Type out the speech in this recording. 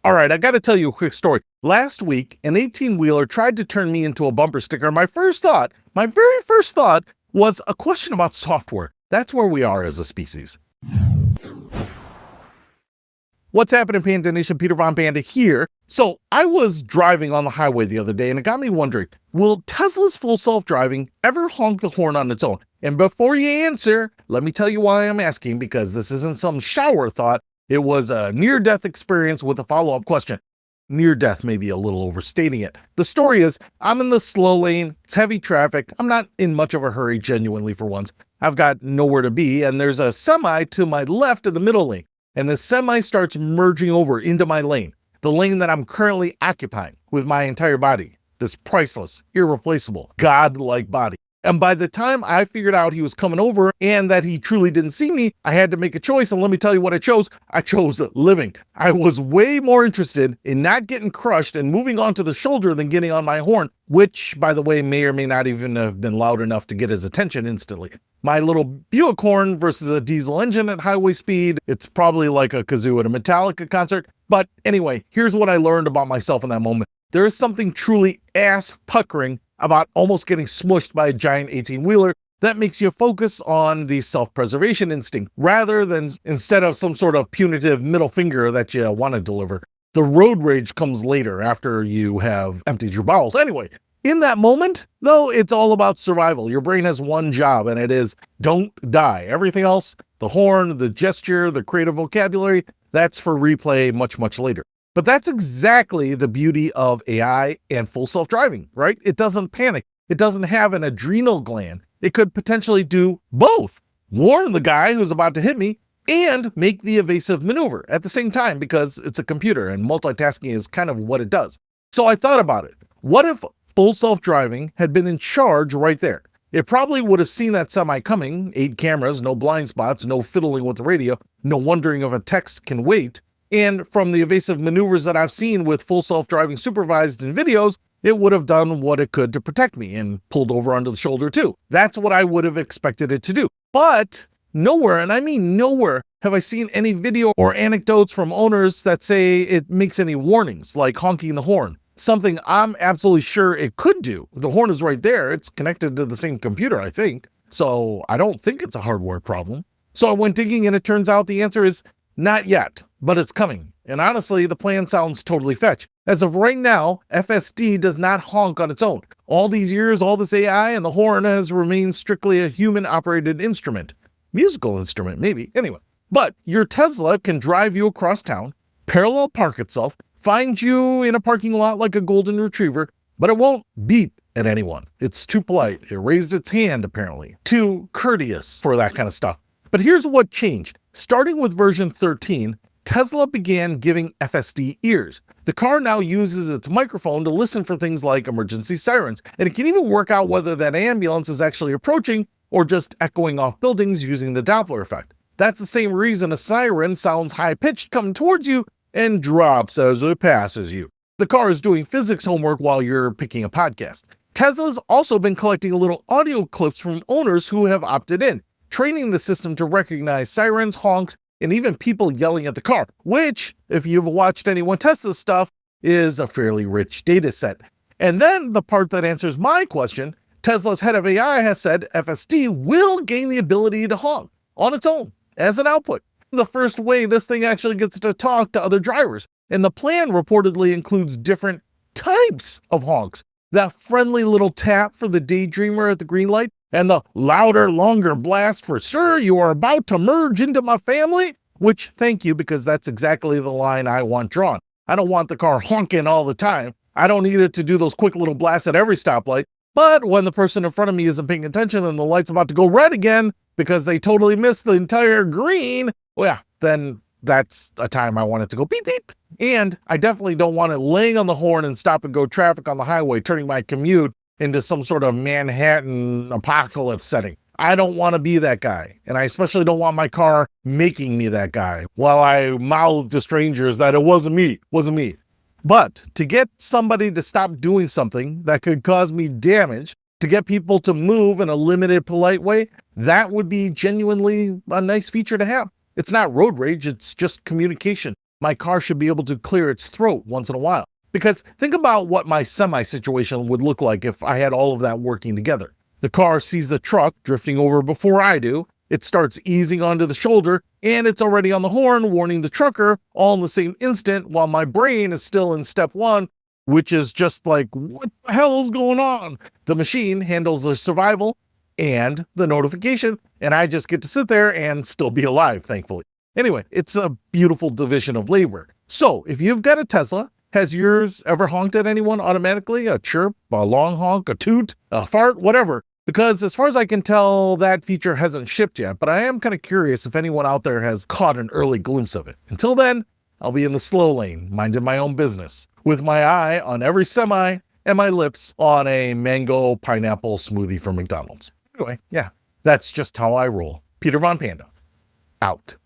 All right, I got to tell you a quick story. Last week, an 18-wheeler tried to turn me into a bumper sticker. My very first thought was a question about software. That's where we are as a species. What's happening, Panda Nation? Peter Von Panda here. So I was driving on the highway the other day, and it got me wondering, will Tesla's full self-driving ever honk the horn on its own? And before you answer, let me tell you why I'm asking, because this isn't some shower thought. It was a near-death experience with a follow-up question. Near death may be a little overstating it. The story is, I'm in the slow lane, it's heavy traffic, I'm not in much of a hurry, genuinely for once. I've got nowhere to be, and there's a semi to my left of the middle lane. And the semi starts merging over into my lane, the lane that I'm currently occupying with my entire body, this priceless, irreplaceable, godlike body. And by the time I figured out he was coming over and that he truly didn't see me, I had to make a choice. And let me tell you what I chose. I chose living. I was way more interested in not getting crushed and moving onto the shoulder than getting on my horn, which, by the way, may or may not even have been loud enough to get his attention instantly. My little Buick horn versus a diesel engine at highway speed, it's probably like a kazoo at a Metallica concert. But anyway, here's what I learned about myself in that moment. There is something truly ass-puckering about almost getting smushed by a giant 18-wheeler that makes you focus on the self-preservation instinct rather than instead of some sort of punitive middle finger that you want to deliver. The road rage comes later after you have emptied your bowels. Anyway, in that moment, though, it's all about survival. Your brain has one job, and it is don't die. Everything else, the horn, the gesture, the creative vocabulary, that's for replay much, much later. But that's exactly the beauty of AI and full self-driving, right? It doesn't panic. It doesn't have an adrenal gland. It could potentially do both. Warn the guy who's about to hit me and make the evasive maneuver at the same time because it's a computer and multitasking is kind of what it does. So I thought about it. What if full self-driving had been in charge right there? It probably would have seen that semi coming, 8 cameras, no blind spots, no fiddling with the radio, no wondering if a text can wait. And from the evasive maneuvers that I've seen with full self-driving supervised in videos, it would have done what it could to protect me and pulled over onto the shoulder too. That's what I would have expected it to do. But nowhere, and I mean nowhere, have I seen any video or anecdotes from owners that say it makes any warnings, like honking the horn. Something I'm absolutely sure it could do. The horn is right there. It's connected to the same computer, I think. So I don't think it's a hardware problem. So I went digging and it turns out the answer is not yet, but it's coming. And honestly, the plan sounds totally fetch. As of right now, FSD does not honk on its own. All these years, all this AI, and the horn has remained strictly a human-operated instrument. Musical instrument, maybe. Anyway. But your Tesla can drive you across town, parallel park itself, find you in a parking lot like a golden retriever, but it won't beep at anyone. It's too polite. It raised its hand, apparently. Too courteous for that kind of stuff. But here's what changed. Starting with version 13, Tesla began giving FSD ears. The car now uses its microphone to listen for things like emergency sirens, and it can even work out whether that ambulance is actually approaching or just echoing off buildings using the Doppler effect. That's the same reason a siren sounds high-pitched coming towards you and drops as it passes you. The car is doing physics homework while you're picking a podcast. Tesla's also been collecting little audio clips from owners who have opted in, training the system to recognize sirens, honks, and even people yelling at the car, which, if you've watched anyone test this stuff, is a fairly rich data set. And then the part that answers my question, Tesla's head of AI has said FSD will gain the ability to honk on its own as an output. The first way this thing actually gets to talk to other drivers. And the plan reportedly includes different types of honks. That friendly little tap for the daydreamer at the green light, and the louder, longer blast for "Sir, you are about to merge into my family," which, thank you, because that's exactly the line I want drawn. I don't want the car honking all the time. I don't need it to do those quick little blasts at every stoplight. But when the person in front of me isn't paying attention and the light's about to go red again because they totally missed the entire green, well, yeah, then that's a time I want it to go beep, beep. And I definitely don't want it laying on the horn and stop and go traffic on the highway, turning my commute into some sort of Manhattan apocalypse setting. I don't want to be that guy. And I especially don't want my car making me that guy while I mouth to strangers that it wasn't me. But to get somebody to stop doing something that could cause me damage, to get people to move in a limited, polite way, that would be genuinely a nice feature to have. It's not road rage, it's just communication. my car should be able to clear its throat once in a while. Because think about what my semi situation would look like if I had all of that working together. The car sees the truck drifting over before I do. It starts easing onto the shoulder, and it's already on the horn, warning the trucker all in the same instant, while my brain is still in step one, which is just like, what the hell is going on? The machine handles the survival and the notification, and I just get to sit there and still be alive, thankfully. Anyway, it's a beautiful division of labor. So if you've got a Tesla, has yours ever honked at anyone automatically? A chirp, a long honk, a toot, a fart, whatever. Because as far as I can tell, that feature hasn't shipped yet, but I am kind of curious if anyone out there has caught an early glimpse of it. Until then, I'll be in the slow lane, minding my own business, with my eye on every semi and my lips on a mango pineapple smoothie from McDonald's. Anyway, yeah, that's just how I roll. Peter Von Panda, out.